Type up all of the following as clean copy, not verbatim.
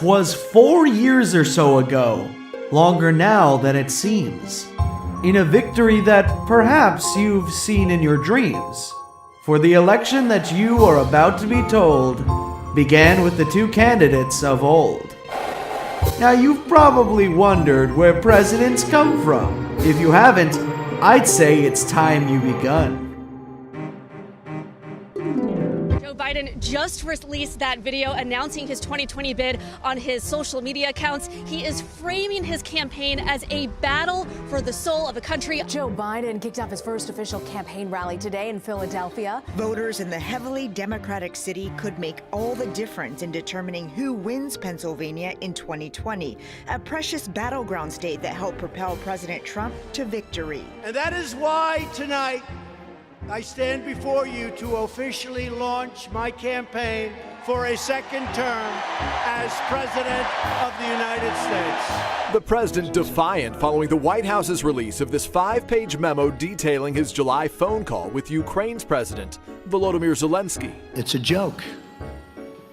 'Twas 4 years or so ago, longer now than it seems, in a victory that perhaps you've seen in your dreams. For the election that you are about to be told began with the two candidates of old. Now you've probably wondered where presidents come from. If you haven't, I'd say it's time you begun. Joe Biden just released that video announcing his 2020 bid on his social media accounts. He is framing his campaign as a battle for the soul of the country. Joe Biden kicked off his first official campaign rally today in Philadelphia. Voters in the heavily Democratic city could make all the difference in determining who wins Pennsylvania in 2020, a precious battleground state that helped propel President Trump to victory. And that is why tonight I stand before you to officially launch my campaign for a second term as President of the United States. The president defiant following the White House's release of this 5-page memo detailing his July phone call with Ukraine's president, Volodymyr Zelensky. It's a joke.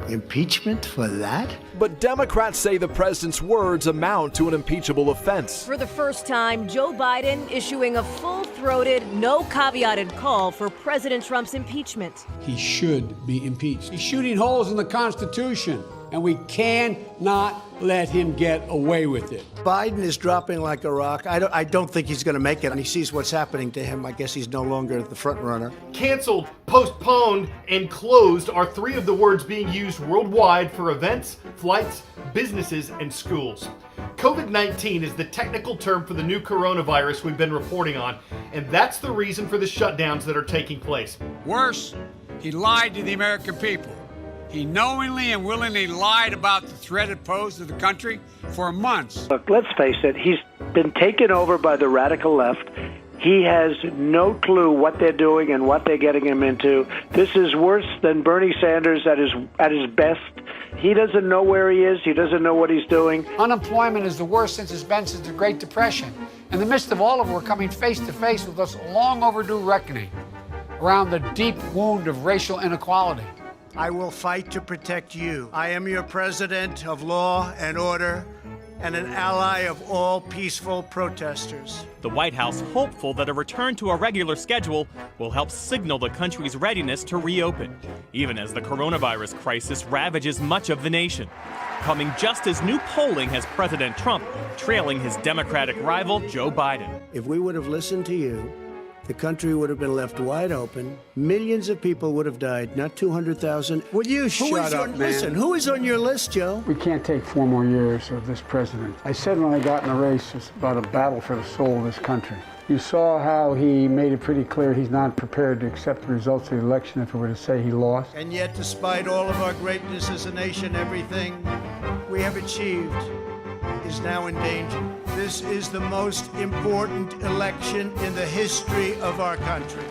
Impeachment for that? But Democrats say the president's words amount to an impeachable offense. For the first time, Joe Biden issuing a full-throated, no-caveated call for President Trump's impeachment. He should be impeached. He's shooting holes in the Constitution, and we cannot let him get away with it. Biden is dropping like a rock. I don't think he's going to make it. And he sees what's happening to him. I guess he's no longer the front runner. Canceled, postponed, and closed are 3 of the words being used worldwide for events, flights, businesses, and schools. COVID-19 is the technical term for the new coronavirus we've been reporting on, and that's the reason for the shutdowns that are taking place. Worse, he lied to the American people. He knowingly and willingly lied about the threat it posed to the country for months. Look, let's face it, he's been taken over by the radical left. He has no clue what they're doing and what they're getting him into. This is worse than Bernie Sanders at his best. He doesn't know where he is. He doesn't know what he's doing. Unemployment is the worst since it's been since the Great Depression. In the midst of all of it, we're coming face to face with this long overdue reckoning around the deep wound of racial inequality. I will fight to protect you. I am your president of law and order and an ally of all peaceful protesters. The White House hopeful that a return to a regular schedule will help signal the country's readiness to reopen, even as the coronavirus crisis ravages much of the nation. Coming just as new polling has President Trump trailing his Democratic rival Joe Biden. If we would have listened to you, the country would have been left wide open. Millions of people would have died, not 200,000. Will you shut up, man? Listen, who is on your list, Joe? We can't take 4 more years of this president. I said when I got in the race, it's about a battle for the soul of this country. You saw how he made it pretty clear he's not prepared to accept the results of the election if it were to say he lost. And yet, despite all of our greatness as a nation, everything we have achieved is now in danger. This is the most important election in the history of our country.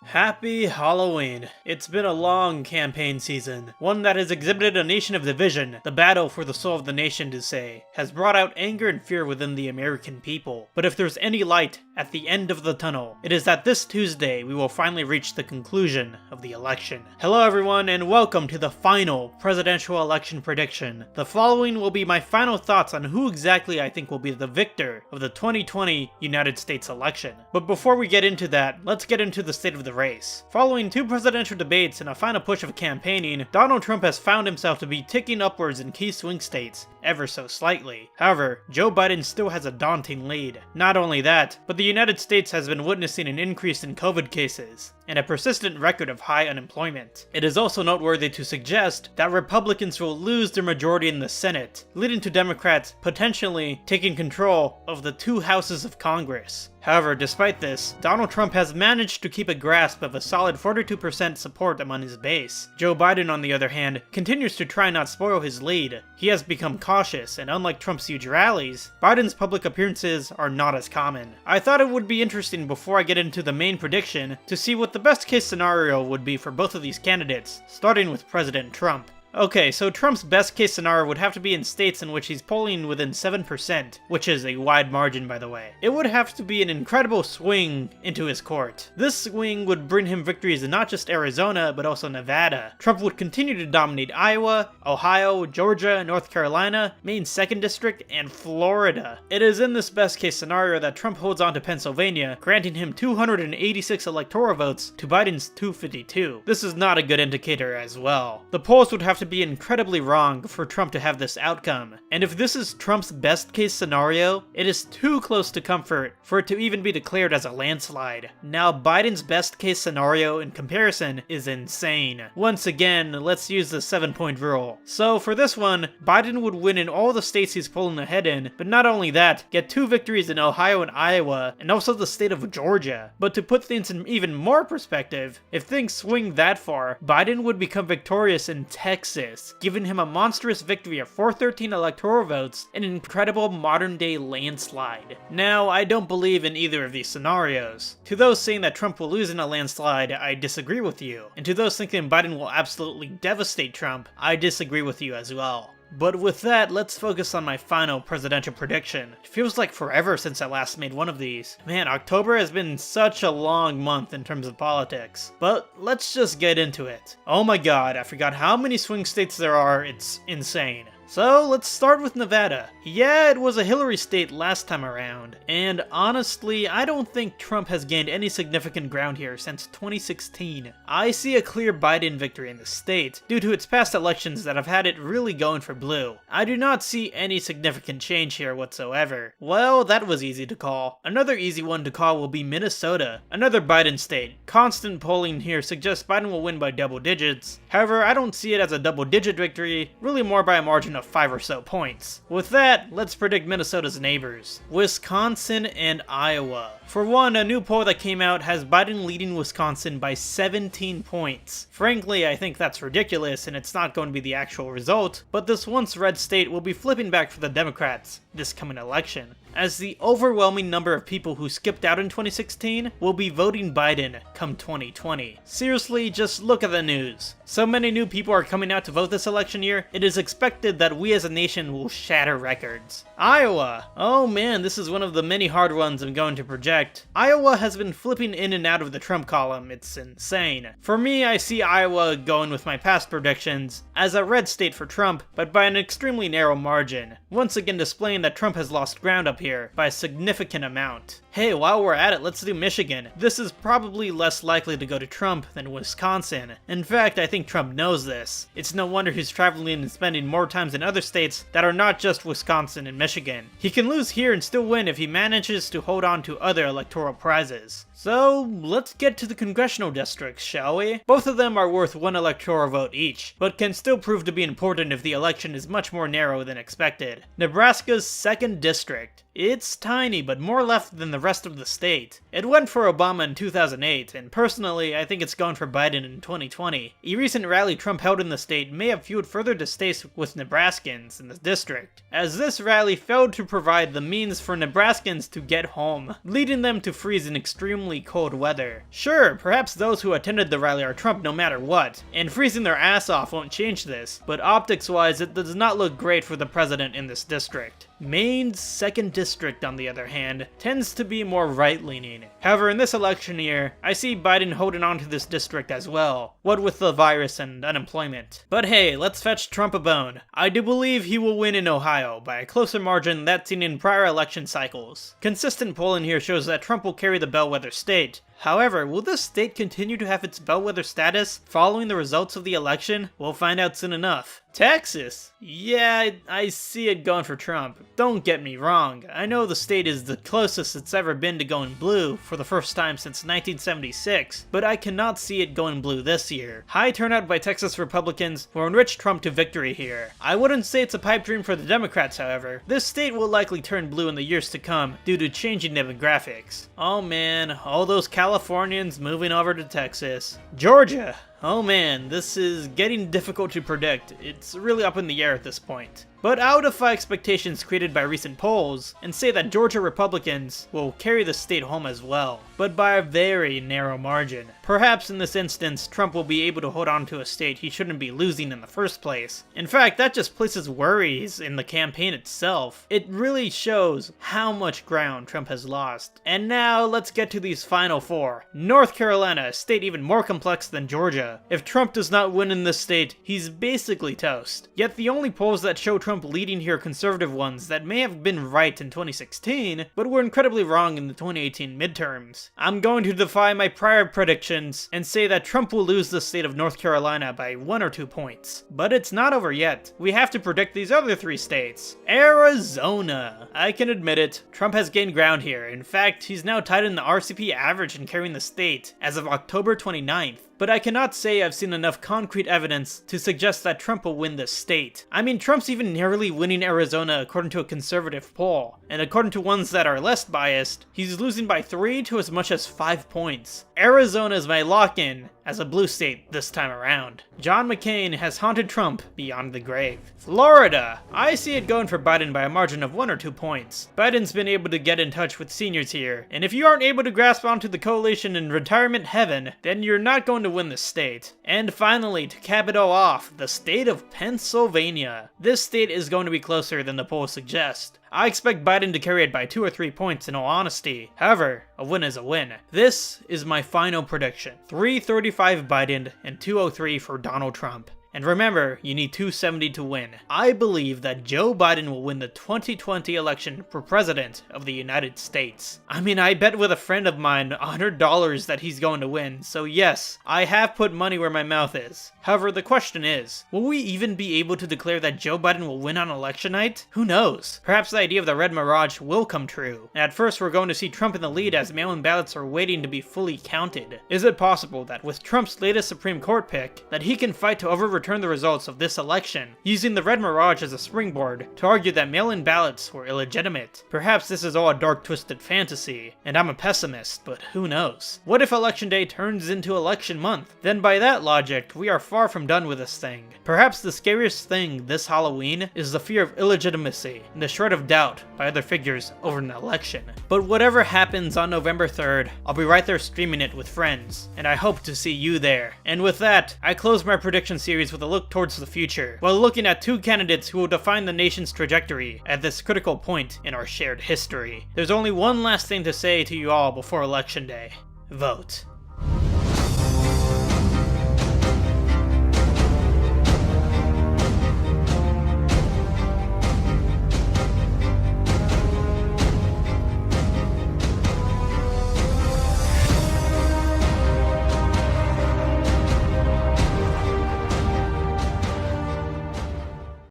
Happy Halloween. It's been a long campaign season, one that has exhibited a nation of division. The battle for the soul of the nation, to say, has brought out anger and fear within the American people. But if there's any light at the end of the tunnel, it is that this Tuesday we will finally reach the conclusion of the election. Hello everyone, and welcome to the final presidential election prediction. The following will be my final thoughts on who exactly I think will be the victor of the 2020 United States election. But before we get into that, let's get into the state of the race. Following 2 presidential debates and a final push of campaigning, Donald Trump has found himself to be ticking upwards in key swing states, ever so slightly. However, Joe Biden still has a daunting lead. Not only that, but the United States has been witnessing an increase in COVID cases, and a persistent record of high unemployment. It is also noteworthy to suggest that Republicans will lose their majority in the Senate, leading to Democrats potentially taking control of the 2 houses of Congress. However, despite this, Donald Trump has managed to keep a grasp of a solid 42% support among his base. Joe Biden, on the other hand, continues to try not spoil his lead. He has become cautious, and unlike Trump's huge rallies, Biden's public appearances are not as common. I thought it would be interesting before I get into the main prediction to see what the best case scenario would be for both of these candidates, starting with President Trump. Okay, so Trump's best case scenario would have to be in states in which he's polling within 7%, which is a wide margin by the way. It would have to be an incredible swing into his court. This swing would bring him victories in not just Arizona, but also Nevada. Trump would continue to dominate Iowa, Ohio, Georgia, North Carolina, Maine's 2nd District, and Florida. It is in this best case scenario that Trump holds on to Pennsylvania, granting him 286 electoral votes to Biden's 252. This is not a good indicator as well. The polls would have to be incredibly wrong for Trump to have this outcome. And if this is Trump's best case scenario, it is too close to comfort for it to even be declared as a landslide. Now Biden's best case scenario in comparison is insane. Once again, let's use the 7-point rule. So for this one, Biden would win in all the states he's pulling ahead in, but not only that, get 2 victories in Ohio and Iowa, and also the state of Georgia. But to put things in even more perspective, if things swing that far, Biden would become victorious in Texas, giving him a monstrous victory of 413 electoral votes, an incredible modern-day landslide. Now, I don't believe in either of these scenarios. To those saying that Trump will lose in a landslide, I disagree with you. And to those thinking Biden will absolutely devastate Trump, I disagree with you as well. But with that, let's focus on my final presidential prediction. It feels like forever since I last made one of these. Man, October has been such a long month in terms of politics. But let's just get into it. Oh my god, I forgot how many swing states there are, it's insane. So let's start with Nevada. Yeah, it was a Hillary state last time around, and honestly, I don't think Trump has gained any significant ground here since 2016. I see a clear Biden victory in the state, due to its past elections that have had it really going for blue. I do not see any significant change here whatsoever. Well, that was easy to call. Another easy one to call will be Minnesota, another Biden state. Constant polling here suggests Biden will win by double digits. However, I don't see it as a double-digit victory, really more by a margin of 5 or so points. With that, let's predict Minnesota's neighbors, Wisconsin and Iowa. For one, a new poll that came out has Biden leading Wisconsin by 17 points. Frankly, I think that's ridiculous and it's not going to be the actual result, but this once red state will be flipping back for the Democrats this coming election, as the overwhelming number of people who skipped out in 2016 will be voting Biden come 2020. Seriously, just look at the news. So many new people are coming out to vote this election year, it is expected that we as a nation will shatter records. Iowa. Oh man, this is one of the many hard ones I'm going to project. Iowa has been flipping in and out of the Trump column, it's insane. For me, I see Iowa going with my past predictions as a red state for Trump, but by an extremely narrow margin, once again displaying that Trump has lost ground up here by a significant amount. Hey, while we're at it, let's do Michigan. This is probably less likely to go to Trump than Wisconsin. In fact, I think Trump knows this. It's no wonder he's traveling and spending more times in other states that are not just Wisconsin and Michigan. He can lose here and still win if he manages to hold on to other electoral prizes. So, let's get to the congressional districts, shall we? Both of them are worth 1 electoral vote each, but can still prove to be important if the election is much more narrow than expected. Nebraska's 2nd District. It's tiny, but more left than the rest of the state. It went for Obama in 2008, and personally, I think it's going for Biden in 2020. A recent rally Trump held in the state may have fueled further distaste with Nebraskans in the district, as this rally failed to provide the means for Nebraskans to get home, leading them to freeze in extremely cold weather. Sure, perhaps those who attended the rally are Trump no matter what, and freezing their ass off won't change this, but optics-wise, it does not look great for the president in this district. Maine's 2nd District, on the other hand, tends to be more right-leaning. However, in this election year, I see Biden holding on to this district as well, what with the virus and unemployment. But hey, let's fetch Trump a bone. I do believe he will win in Ohio by a closer margin than that seen in prior election cycles. Consistent polling here shows that Trump will carry the bellwether state. However, will this state continue to have its bellwether status following the results of the election? We'll find out soon enough. Texas? Yeah, I see it going for Trump. Don't get me wrong, I know the state is the closest it's ever been to going blue for the first time since 1976, but I cannot see it going blue this year. High turnout by Texas Republicans will enrich Trump to victory here. I wouldn't say it's a pipe dream for the Democrats, however. This state will likely turn blue in the years to come due to changing demographics. Oh man, all those Californians moving over to Texas. Georgia! Oh man, this is getting difficult to predict. It's really up in the air at this point. but I'll defy expectations created by recent polls and say that Georgia Republicans will carry the state home as well, but by a very narrow margin. Perhaps in this instance, Trump will be able to hold on to a state he shouldn't be losing in the first place. In fact, that just places worries in the campaign itself. It really shows how much ground Trump has lost. And now let's get to these final four. North Carolina, a state even more complex than Georgia. If Trump does not win in this state, he's basically toast. Yet the only polls that show Trump leading here are conservative ones that may have been right in 2016, but were incredibly wrong in the 2018 midterms. I'm going to defy my prior predictions and say that Trump will lose the state of North Carolina by 1 or 2 points. But it's not over yet. We have to predict these other 3 states. Arizona. I can admit it, Trump has gained ground here. In fact, he's now tied in the RCP average in carrying the state as of October 29th. But I cannot say I've seen enough concrete evidence to suggest that Trump will win this state. I mean, Trump's even narrowly winning Arizona according to a conservative poll, and according to ones that are less biased, he's losing by 3 to as much as 5 points. Arizona is my lock-in as a blue state this time around. John McCain has haunted Trump beyond the grave. Florida. I see it going for Biden by a margin of 1 or 2 points. Biden's been able to get in touch with seniors here, and if you aren't able to grasp onto the coalition in retirement heaven, then you're not going to win the state. And finally, to cap it all off, the state of Pennsylvania. This state is going to be closer than the polls suggest. I expect Biden to carry it by 2 or 3 points in all honesty. However, a win is a win. This is my final prediction. 335 Biden and 203 for Donald Trump. And remember, you need 270 to win. I believe that Joe Biden will win the 2020 election for president of the United States. I mean, I bet with a friend of mine $100 that he's going to win, so yes, I have put money where my mouth is. However, the question is, will we even be able to declare that Joe Biden will win on election night? Who knows? Perhaps the idea of the red mirage will come true. And at first we're going to see Trump in the lead as mail-in ballots are waiting to be fully counted. Is it possible that with Trump's latest Supreme Court pick, that he can fight to overturn the results of this election, using the red mirage as a springboard to argue that mail-in ballots were illegitimate? Perhaps this is all a dark twisted fantasy, and I'm a pessimist, but who knows? What if election day turns into election month? Then by that logic, we are far from done with this thing. Perhaps the scariest thing this Halloween is the fear of illegitimacy and the shred of doubt by other figures over an election. But whatever happens on November 3rd, I'll be right there streaming it with friends, and I hope to see you there. And with that, I close my prediction series with a look towards the future, while looking at 2 candidates who will define the nation's trajectory at this critical point in our shared history. There's only one last thing to say to you all before Election Day. Vote.